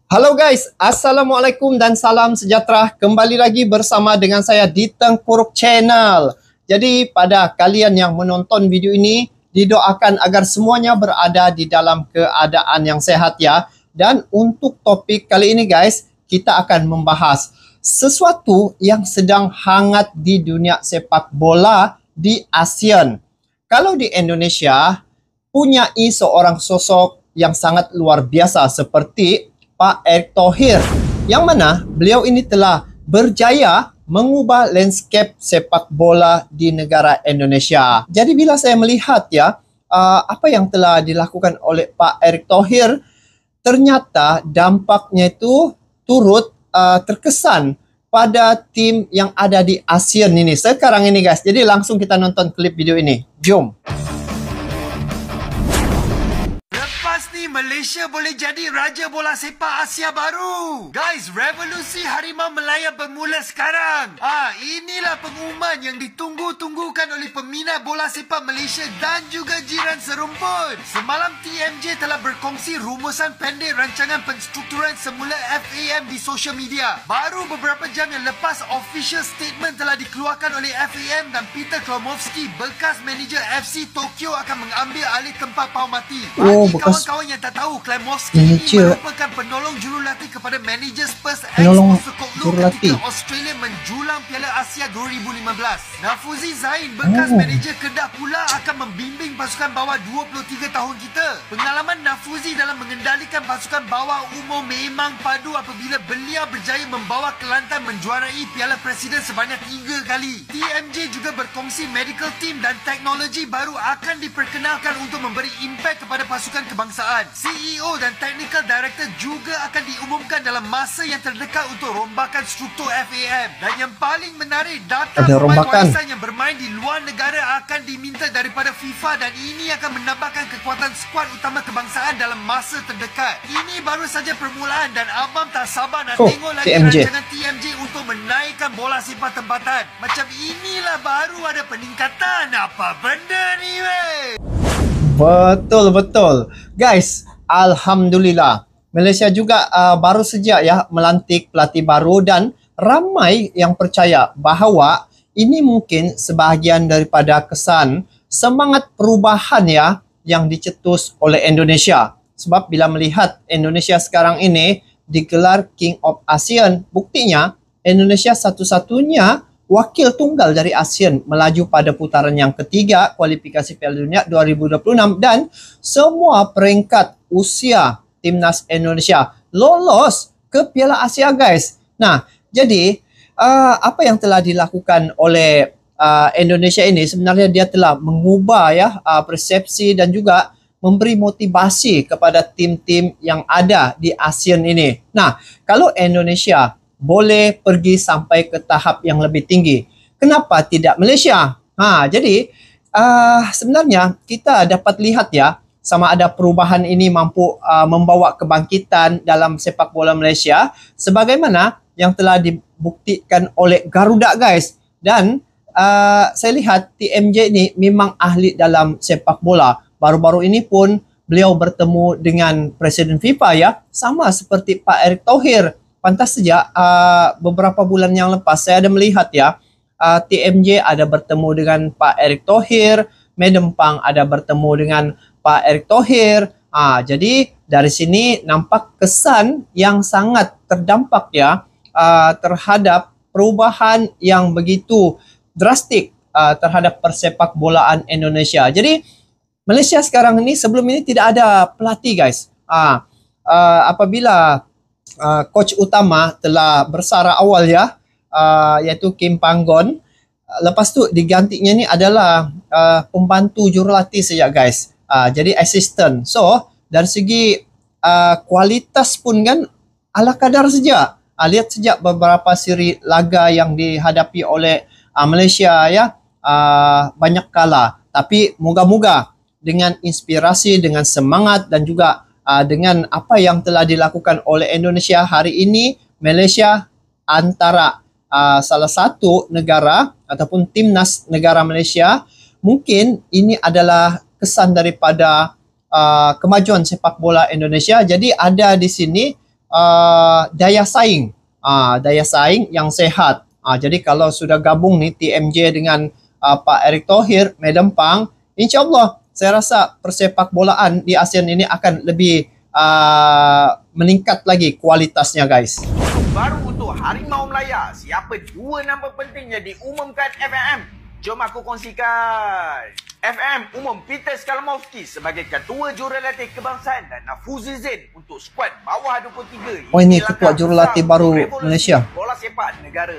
Halo guys, Assalamualaikum dan salam sejahtera. Kembali lagi bersama dengan saya di Tengkuruk Channel. Jadi pada kalian yang menonton video ini, didoakan agar semuanya berada di dalam keadaan yang sehat ya. Dan untuk topik kali ini guys, kita akan membahas sesuatu yang sedang hangat di dunia sepak bola di ASEAN. Kalau di Indonesia, punyai seorang sosok yang sangat luar biasa seperti Pak Erick Thohir, yang mana beliau ini telah berjaya mengubah landscape sepak bola di negara Indonesia. Jadi bila saya melihat ya, apa yang telah dilakukan oleh Pak Erick Thohir, ternyata dampaknya itu turut terkesan pada tim yang ada di ASEAN ini sekarang ini guys. Jadi langsung kita nonton klip video ini. Jom. Malaysia boleh jadi raja bola sepak Asia baru. Guys, revolusi Harimau Melaya bermula sekarang. Inilah pengumuman yang ditunggu-tunggukan oleh peminat bola sepak Malaysia dan juga jiran serumpun. Semalam TMJ telah berkongsi rumusan pendek rancangan penstrukturan semula FAM di sosial media. Baru beberapa jam yang lepas, official statement telah dikeluarkan oleh FAM dan Peter Klomovsky, bekas manager FC Tokyo, akan mengambil alih tempat Pau Mati. Bagi kawan-kawan yang tak tahu, Klomovsky ini merupakan penolong jurulatih kepada manager Spurs ketika Australia menjulang Piala Asia 2015. Nafuzi Zain, bekas manager Kedah pula, akan membimbing pasukan bawah 23 tahun kita. Pengalaman Nafuzi dalam mengendalikan pasukan bawah umur memang padu apabila beliau berjaya membawa Kelantan menjuarai Piala Presiden sebanyak 3 kali. TMJ juga berkongsi medical team dan teknologi baru akan diperkenalkan untuk memberi impak kepada pasukan kebangsaan. CEO dan Technical Director juga akan diumumkan dalam masa yang terdekat untuk rombakan struktur FAM. Dan yang paling menarik, data pemain warisan yang bermain di luar negara akan diminta daripada FIFA, dan ini akan menambahkan kekuatan skuad utama kebangsaan dalam masa terdekat. Ini baru saja permulaan dan abang tak sabar nak tengok lagi rancangan TMJ untuk menaikkan bola sepak tempatan. Macam inilah baru ada peningkatan. Apa benda ni weh? Betul. Guys, Alhamdulillah. Malaysia juga baru saja ya melantik pelatih baru, dan ramai yang percaya bahawa ini mungkin sebahagian daripada kesan semangat perubahan ya yang dicetus oleh Indonesia. Sebab bila melihat Indonesia sekarang ini digelar King of ASEAN, buktinya Indonesia satu-satunya wakil tunggal dari ASEAN melaju pada putaran yang ketiga kualifikasi Piala Dunia 2026, dan semua peringkat usia timnas Indonesia lolos ke Piala Asia guys. Nah, jadi apa yang telah dilakukan oleh Indonesia ini sebenarnya dia telah mengubah ya persepsi dan juga memberi motivasi kepada tim-tim yang ada di ASEAN ini. Nah, kalau Indonesia boleh pergi sampai ke tahap yang lebih tinggi, kenapa tidak Malaysia? Jadi sebenarnya kita dapat lihat ya, sama ada perubahan ini mampu membawa kebangkitan dalam sepak bola Malaysia sebagaimana yang telah dibuktikan oleh Garuda guys. Dan saya lihat TMJ ini memang ahli dalam sepak bola. Baru-baru ini pun beliau bertemu dengan Presiden FIFA ya, sama seperti Pak Erick Thohir. Pantas saja beberapa bulan yang lepas saya ada melihat ya, TMJ ada bertemu dengan Pak Erick Thohir, Madam Pang ada bertemu dengan Pak Erick Thohir. Jadi dari sini nampak kesan yang sangat terdampak ya terhadap perubahan yang begitu drastik terhadap persepak bolaan Indonesia. Jadi Malaysia sekarang ini, sebelum ini tidak ada pelatih guys. Apabila coach utama telah bersara awal ya, iaitu Kim Panggon. Lepas tu digantinya ni adalah pembantu jurulatih saja guys. Jadi assistant. So dari segi kualitas pun kan ala kadar saja. Lihat sejak beberapa siri laga yang dihadapi oleh Malaysia ya, banyak kalah. Tapi moga-moga dengan inspirasi, dengan semangat dan juga dengan apa yang telah dilakukan oleh Indonesia hari ini, Malaysia antara salah satu negara ataupun timnas negara Malaysia, mungkin ini adalah kesan daripada kemajuan sepak bola Indonesia. Jadi ada di sini daya saing. Daya saing yang sehat. Jadi kalau sudah gabung nih TMJ dengan Pak Erick Thohir, Madam Pang, insyaAllah saya rasa persepak bolaan di ASEAN ini akan lebih meningkat lagi kualitasnya, guys. Baru untuk Harimau Melaya, siapa dua nama penting yang diumumkan FMM? Jom aku kongsikan. FM umum Peter Skalmowski sebagai Ketua Jurulatih Kebangsaan dan Nafuzi Zain untuk skuad bawah 23. Oh, ini Ketua Jurulatih baru Malaysia. Bola sepak negara.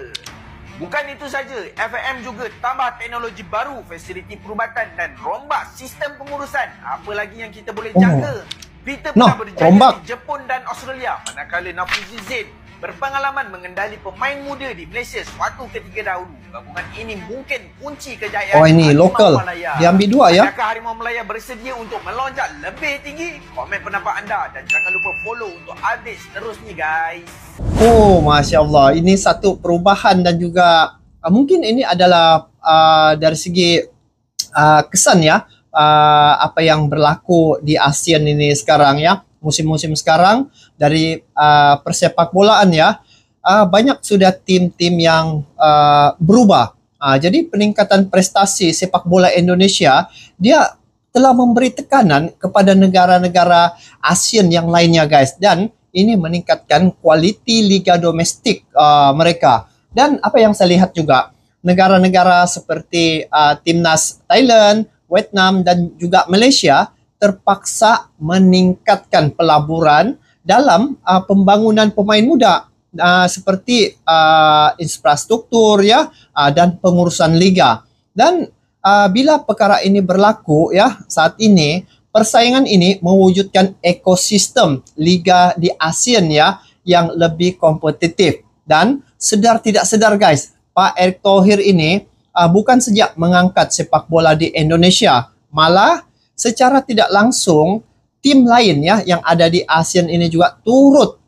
Bukan itu saja, FMM juga tambah teknologi baru, fasiliti perubatan dan rombak sistem pengurusan. Apa lagi yang kita boleh jangka? Peter pernah berjaya di Jepun dan Australia, manakala Nafuzi Zain berpengalaman mengendali pemain muda di Malaysia suatu ketika dahulu. Gabungan ini mungkin kunci kejayaan. Oh, ini lokal. Diambil dua ya. Adakah Harimau Melaya bersedia untuk melonjak lebih tinggi? Komen pendapat anda dan jangan lupa follow untuk update seterusnya, guys. Oh, Masya Allah. Ini satu perubahan dan juga mungkin ini adalah dari segi kesan ya. Apa yang berlaku di ASEAN ini sekarang ya. Musim-musim sekarang dari persepak bolaan ya, banyak sudah tim-tim yang berubah. Jadi peningkatan prestasi sepak bola Indonesia, dia telah memberi tekanan kepada negara-negara ASEAN yang lainnya, guys. Dan ini meningkatkan kualiti liga domestik mereka. Dan apa yang saya lihat juga, negara-negara seperti timnas Thailand, Vietnam dan juga Malaysia terpaksa meningkatkan pelaburan dalam pembangunan pemain muda seperti infrastruktur ya dan pengurusan liga. Dan bila perkara ini berlaku ya, saat ini persaingan ini mewujudkan ekosistem liga di ASEAN ya yang lebih kompetitif. Dan sedar tidak sedar, guys, Pak Erick Thohir ini bukan saja mengangkat sepak bola di Indonesia, malah secara tidak langsung tim lain ya yang ada di ASEAN ini juga turut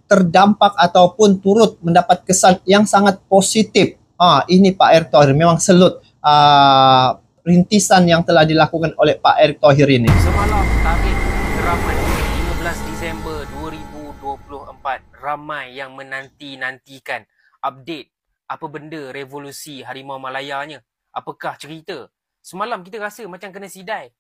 terdampak ataupun turut mendapat kesan yang sangat positif. Ini Pak Erick Thohir memang salut rintisan yang telah dilakukan oleh Pak Erick Thohir ini. Semalam tarikh Ramadhan 15 Disember 2024, ramai yang menanti-nantikan update apa benda revolusi Harimau Malayanya. Apakah cerita? Semalam kita rasa macam kena sidai.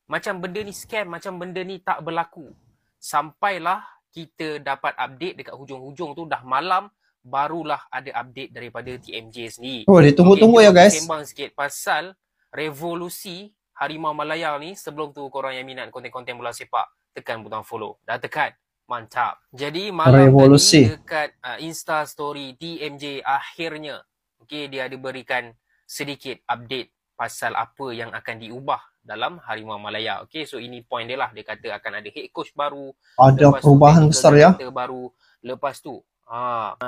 Macam benda ni scam, macam benda ni tak berlaku. Sampailah kita dapat update dekat hujung-hujung tu dah malam, barulah ada update daripada TMJ sendiri. Oh, ditunggu-tunggu ya, guys. Sembang sikit pasal revolusi Harimau Malaya ni. Sebelum tu korang yang minat konten-konten bola sepak, tekan butang follow. Dah tekan? Mantap. Jadi malam revolusi tadi dekat Insta story TMJ akhirnya dia ada berikan sedikit update pasal apa yang akan diubah dalam Harimau Malaya. So ini point dia lah. Dia kata akan ada head coach baru. Ada perubahan besar ya. Baru. Lepas tu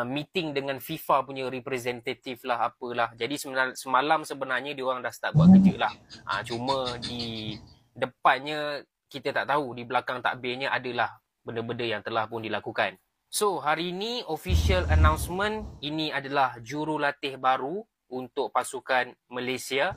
meeting dengan FIFA punya representative lah apalah. Jadi semalam sebenarnya diorang dah start buat kerja lah. Cuma di depannya kita tak tahu. Di belakang takbirnya adalah benda-benda yang telah pun dilakukan. So hari ni official announcement, ini adalah jurulatih baru untuk pasukan Malaysia,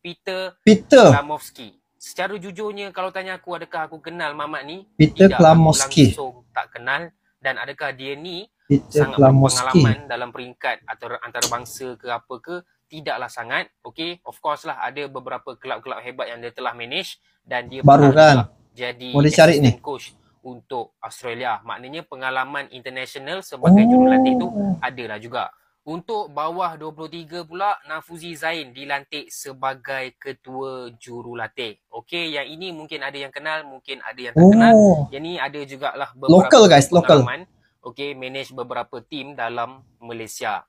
Peter Klamowski. Secara jujurnya kalau tanya aku adakah aku kenal mamat ni, Peter Klamowski. Langsung tak kenal. Dan adakah dia ni Peter sangat berpengalaman dalam peringkat atau antarabangsa ke apa ke? Tidaklah sangat. Of course lah ada beberapa kelab-kelab hebat yang dia telah manage dan dia baru kan jadi assistant coach untuk Australia. Maknanya pengalaman international sebagai jurulatih tu adalah juga. Untuk bawah 23 pula, Nafuzi Zain dilantik sebagai ketua jurulatih. Yang ini mungkin ada yang kenal, mungkin ada yang tak kenal. Yang ni ada jugalah beberapa pengalaman. Manage beberapa tim dalam Malaysia.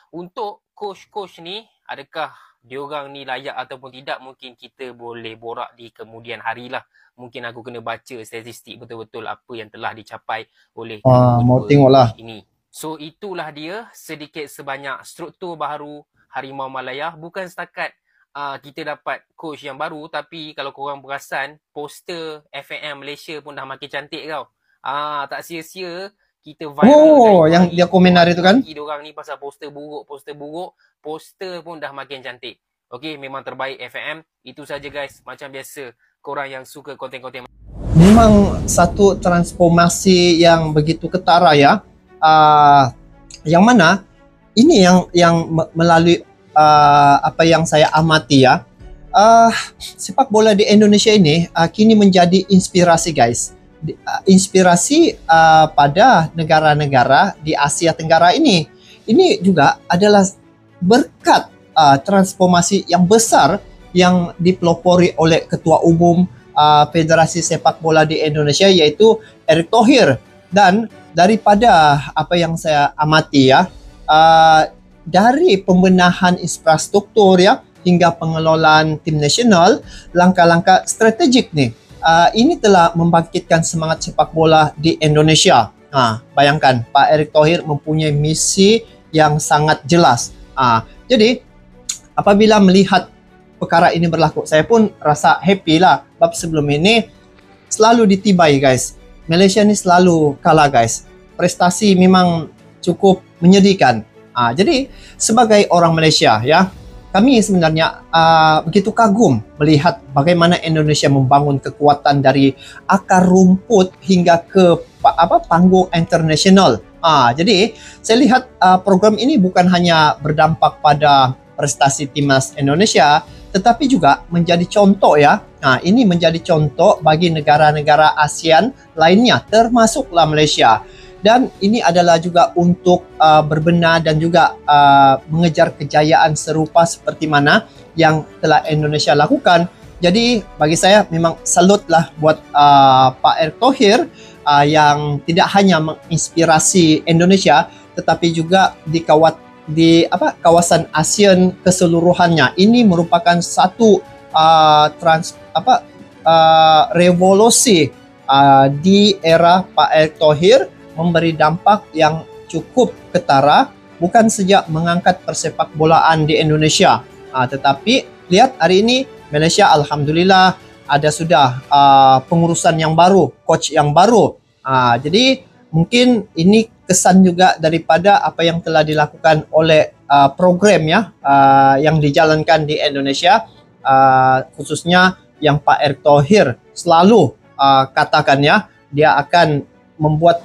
Untuk coach-coach ni, adakah diorang ni layak ataupun tidak, mungkin kita boleh borak di kemudian hari lah. Mungkin aku kena baca statistik betul-betul apa yang telah dicapai oleh mau tengoklah ini. So itulah dia sedikit sebanyak struktur baru Harimau Malaya. Bukan setakat kita dapat coach yang baru, tapi kalau korang perasan, poster FMM Malaysia pun dah makin cantik tau. Tak sia-sia kita viral. Yang dia komen hari tu kan? Diorang ni pasal poster buruk. Poster pun dah makin cantik. Memang terbaik FMM. Itu saja guys. Macam biasa, korang yang suka konten-konten memang satu transformasi yang begitu ketara ya. Yang mana ini yang melalui apa yang saya amati ya. Sepak bola di Indonesia ini kini menjadi inspirasi guys. Inspirasi pada negara-negara di Asia Tenggara ini. Ini juga adalah berkat transformasi yang besar yang dipelopori oleh Ketua Umum Federasi Sepak Bola di Indonesia, yaitu Erick Thohir. Dan daripada apa yang saya amati ya, dari pembenahan infrastruktur ya hingga pengelolaan tim nasional, langkah-langkah strategik nih, ini telah membangkitkan semangat sepak bola di Indonesia. Bayangkan Pak Erick Thohir mempunyai misi yang sangat jelas. Jadi apabila melihat perkara ini berlaku, saya pun rasa happy lah. Sebab sebelum ini selalu ditibai guys. Malaysia ni selalu kalah guys. Prestasi memang cukup menyedihkan. Jadi sebagai orang Malaysia ya, kami sebenarnya begitu kagum melihat bagaimana Indonesia membangun kekuatan dari akar rumput hingga ke panggung internasional. Jadi saya lihat program ini bukan hanya berdampak pada prestasi timnas Indonesia, tetapi juga menjadi contoh ya. Ini menjadi contoh bagi negara-negara ASEAN lainnya, termasuklah Malaysia. Dan ini adalah juga untuk berbenah dan juga mengejar kejayaan serupa seperti mana yang telah Indonesia lakukan. Jadi bagi saya memang salut lah buat Pak Erick Thohir yang tidak hanya menginspirasi Indonesia, tetapi juga di kawasan ASEAN keseluruhannya. Ini merupakan satu revolusi di era Pak Erick Thohir, memberi dampak yang cukup ketara, bukan saja mengangkat persepak bolaan di Indonesia, tetapi lihat hari ini Malaysia alhamdulillah ada sudah pengurusan yang baru, coach yang baru. Jadi mungkin ini kesan juga daripada apa yang telah dilakukan oleh program ya yang dijalankan di Indonesia, khususnya yang Pak Erick Thohir selalu katakan ya, dia akan membuat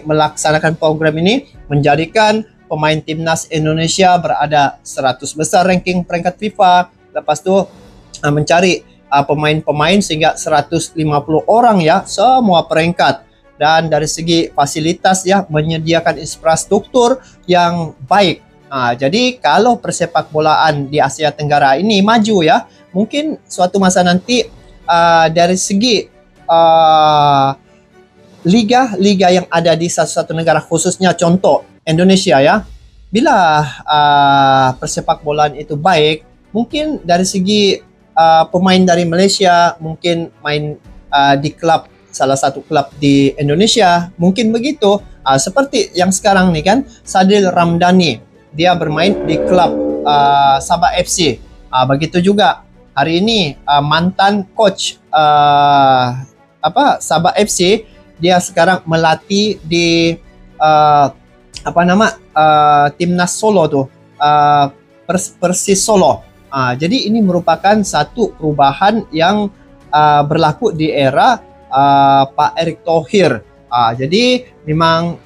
melaksanakan program ini, menjadikan pemain timnas Indonesia berada 100 besar ranking peringkat FIFA. Lepas tu mencari pemain-pemain sehingga 150 orang ya, semua peringkat. Dan dari segi fasilitas ya, menyediakan infrastruktur yang baik. Jadi kalau persepak bolaan di Asia Tenggara ini maju ya, mungkin suatu masa nanti dari segi liga-liga yang ada di satu negara, khususnya contoh Indonesia ya, bila persepak bolaan itu baik, mungkin dari segi pemain dari Malaysia mungkin main di klub, salah satu klub di Indonesia, mungkin begitu. Seperti yang sekarang nih kan, Sadil Ramdhani, dia bermain di klub Sabah FC. Begitu juga hari ini mantan coach Sabah FC, dia sekarang melatih di timnas Solo tuh, Persis Solo. Jadi ini merupakan satu perubahan yang berlaku di era Pak Erick Thohir. Jadi memang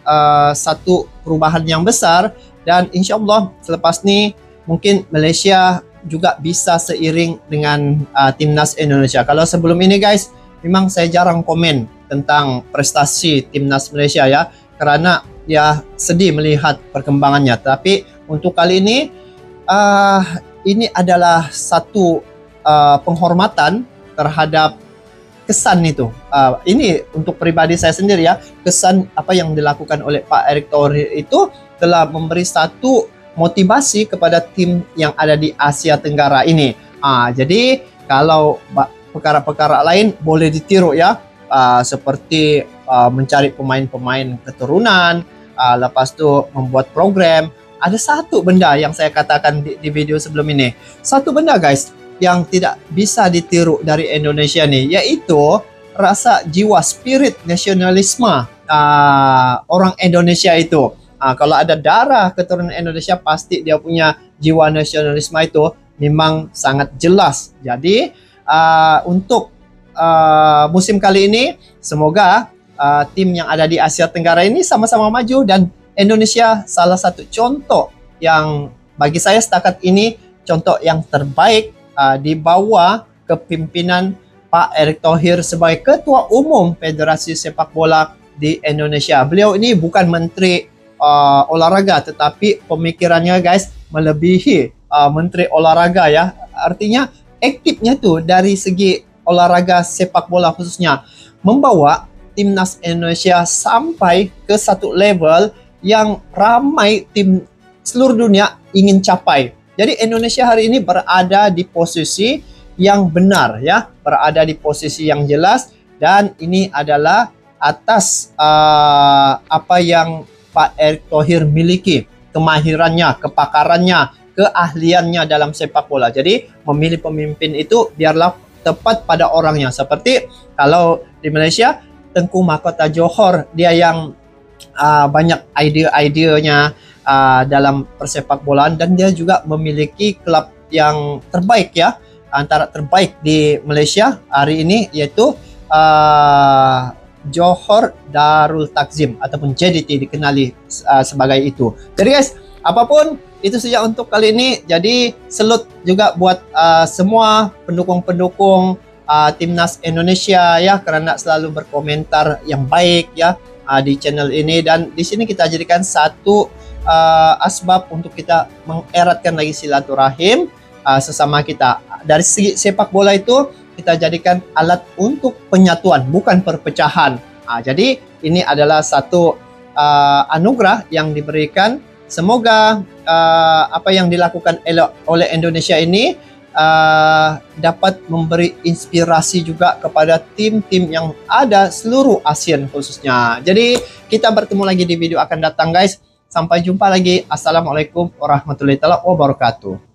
satu perubahan yang besar, dan insya Allah selepas ni mungkin Malaysia juga bisa seiring dengan timnas Indonesia. Kalau sebelum ini guys, memang saya jarang komen tentang prestasi timnas Malaysia ya, karena ya sedih melihat perkembangannya. Tapi untuk kali ini adalah satu penghormatan terhadap kesan itu. Ini untuk pribadi saya sendiri ya, kesan apa yang dilakukan oleh Pak Erick Thohir itu telah memberi satu motivasi kepada tim yang ada di Asia Tenggara ini. Jadi kalau perkara-perkara lain boleh ditiru ya, seperti mencari pemain-pemain keturunan, lepas tu membuat program. Ada satu benda yang saya katakan di video sebelum ini, satu benda guys yang tidak bisa ditiru dari Indonesia nih, yaitu rasa jiwa, spirit nasionalisme orang Indonesia itu. Kalau ada darah keturunan Indonesia, pasti dia punya jiwa nasionalisme itu memang sangat jelas. Jadi untuk musim kali ini semoga tim yang ada di Asia Tenggara ini sama-sama maju, dan Indonesia salah satu contoh yang bagi saya setakat ini contoh yang terbaik di bawah kepimpinan Pak Erick Thohir sebagai Ketua Umum Federasi Sepak Bola di Indonesia. Beliau ini bukan menteri olahraga, tetapi pemikirannya guys melebihi menteri olahraga ya. Artinya aktifnya tuh dari segi olahraga sepak bola khususnya, membawa timnas Indonesia sampai ke satu level yang ramai tim seluruh dunia ingin capai. Jadi Indonesia hari ini berada di posisi yang benar ya, berada di posisi yang jelas, dan ini adalah atas apa yang Pak Erick Thohir miliki, kemahirannya, kepakarannya, keahliannya dalam sepak bola. Jadi memilih pemimpin itu biarlah tepat pada orangnya. Seperti kalau di Malaysia, Tengku Mahkota Johor, dia yang banyak ide-idenya dalam persepak bolaan, dan dia juga memiliki klub yang terbaik ya, antara terbaik di Malaysia hari ini, yaitu Johor Darul Takzim ataupun JDT dikenali sebagai itu. Jadi guys, apapun itu saja untuk kali ini. Jadi salute juga buat semua pendukung-pendukung timnas Indonesia ya, kerana selalu berkomentar yang baik ya di channel ini, dan di sini kita jadikan satu asbab untuk kita mengeratkan lagi silaturahim sesama kita. Dari segi sepak bola itu kita jadikan alat untuk penyatuan, bukan perpecahan. Jadi ini adalah satu anugerah yang diberikan. Semoga apa yang dilakukan oleh Indonesia ini dapat memberi inspirasi juga kepada tim-tim yang ada seluruh ASEAN khususnya. Jadi kita bertemu lagi di video akan datang guys. Sampai jumpa lagi. Assalamualaikum warahmatullahi wabarakatuh.